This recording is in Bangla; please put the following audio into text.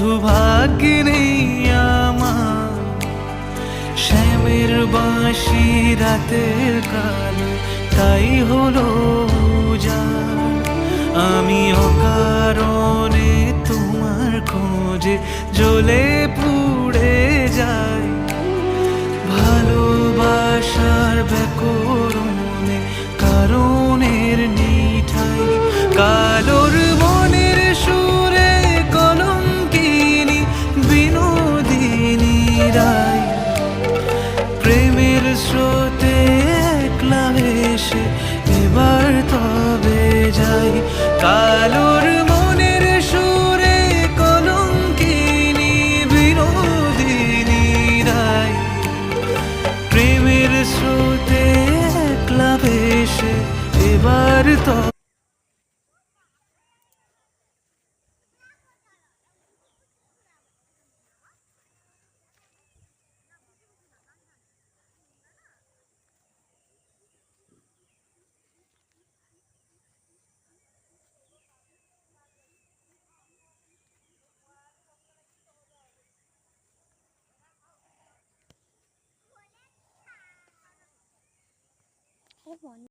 শুধু ভাগ্যে নেই আমার শ্যামের বাঁশি রাতের কালো, তাই হলো উজাড়। আমি অকারণে তোমার খোঁজে জ্বলে পুড়ে যাই, ভালোবাসার ব্যাকরণে কারণের নেই ঠাই। কালোর মনের সুরে কলঙ্কিনী বিনোদিনী রায়, প্রেমের স্রোতে একলা ভেসে এবার তবে যাই। কালোর মনের সুরে কলঙ্কিনী বিনোদিনী রায়, প্রেমের স্রোতে একলা ভেসে এবার তবে